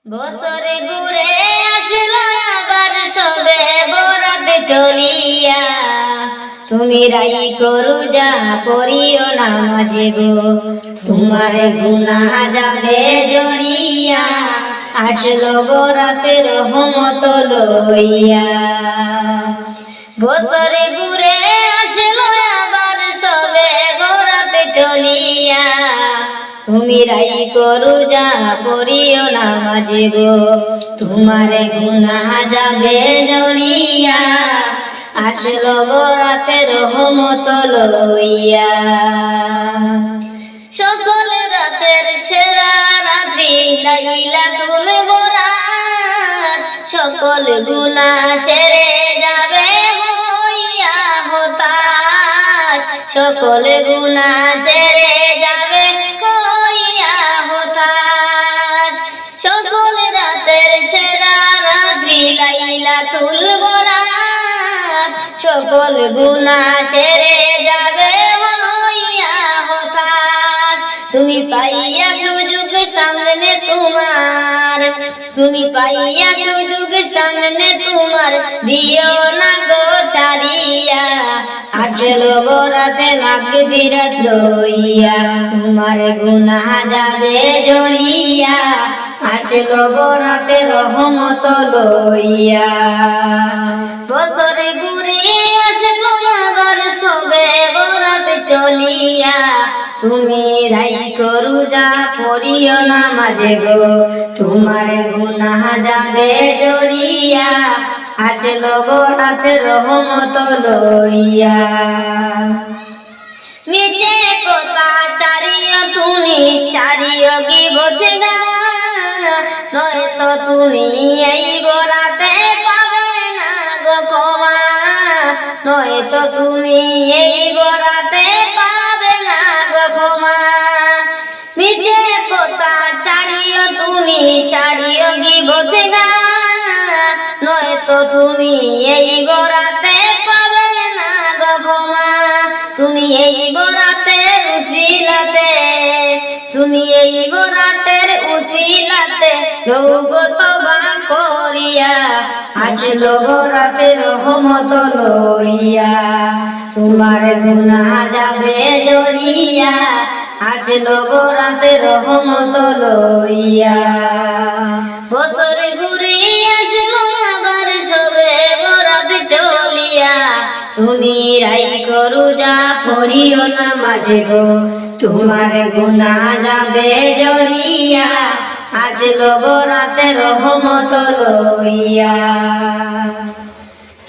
বছরে ঘুরে আসলো আবার সবে বরাতে চলিয়া, তুমি রাই করু যা করিও না মাঝে গো, তোমার গুনাহ যাবে জড়িয়া, আসলো বরাতে রহমত লইয়া। বছরে ঘুরে আসলো আবার সবে বরাতে চলিয়া, তুমি রাই করু যা করিও না মাঝে গো, তোমার গুনাহ যাবে জড়িয়া, আসলো বরাতে রহমত লইয়া। সকল রাতের সেরা রাত্রি লাইলাতুল বরাত, সকল গুনাহ ছেড়ে যাবে হইয়া হতাশ, সকল গুনাহ ছেড়ে যাবে হইয়া হতাশ। সকল রাতের সেরা রাত্রি লাইলাতুল বরাত, সকল গুনাহ ছেড়ে যাবে হইয়া হতাশ। তুমি পাইয়া সুযোগ সামনে তোমার, তুমি পাইয়া সুযোগ সামনে তোমার, দিও না গো ছাড়িয়া, আসলো বরাতে মাগফিরাত লইয়া, তোমার গুনাহ যাবে জড়িয়া, আসলো বরাতে রহমত লইয়া। বছরে ঘুরে আসলো আবার সবে বরাতে চলিয়া, তুমি রাই করু যা পড়িও না মাঝে গো, তোমার গুনাহ যাবে জড়িয়া, আসলো বরাতে রহমত লইয়া। মিছে কথা চারিও তুমি, চারিও গীবত গান, নয়তো তুমি এই বরাতে পাবে না গো ক্ষমা, নয়তো তুমি এই বরাতে পাবে না গো ক্ষমা। মিছে কথা চারিও তুমি, চারিও গীবত গান, নয়তো তুমি এই বরাতে পাবে না গো ক্ষমা। তুমি এই বরাতের উসিলাতে, তুমি এই বরাতের উসিলাতে লোগো তওবা করিয়া, আসলো বরাতে রহমত লইয়া, তোমার গুনাহ যাবে জড়িয়া, আসলো বরাতে রহমত লইয়া। বছরে ঘুরে আসলো আবার সবে বরাতে চলিয়া, তুমি রাই করু যা পড়িও না মাঝে গো, তোমার গুনাহ যাবে জড়িয়া, আসলো বরাতে রহমত লইয়া।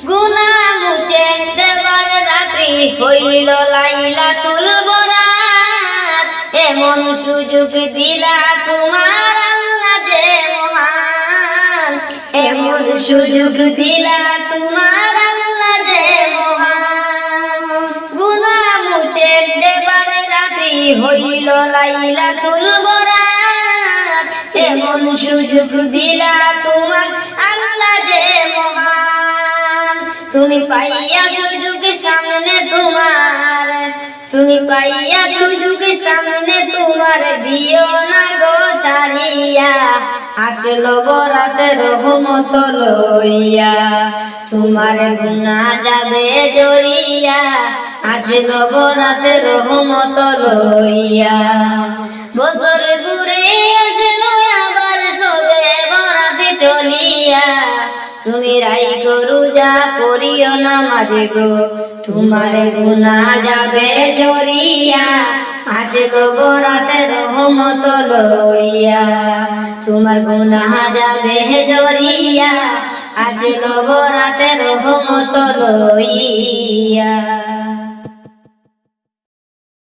গুনাহ মুছে দেবার রাত্রি হইল লাইলাতুল বরাত, এমন সুযোগ দিলা তোমার আল্লাহ যে মহান, এমন সুযোগ দিলা তোমার আল্লাহ যে মহান। গুনাহ মুছে দেবার রাত্রি হইল লাইলাতুল বরাত, এমন সুযোগ দিলা তোমার আল্লাহ যে মহান। তুমি পাইয়া সুযোগ সামনে তোমার, তুমি পাইয়া সুযোগ সামনে তোমার, দিও না গো ছাড়িয়া, আসলো বরাতে রহমত লইয়া, তোমার গুনাহ যাবে জড়িয়া, আসলো বরাতে রহমত লইয়া। বছরে ঘুরে আসলো আবার সবে বরাতে চলিয়া, তুমি রাই করু যা করিও না মাঝে গো, তোমার গুনাহ যাবে জড়িয়া, আসলো বরাতে রহমত লইয়া, তোমার গুনাহ যাবে জড়িয়া, আসলো বরাতে রহমত লইয়া।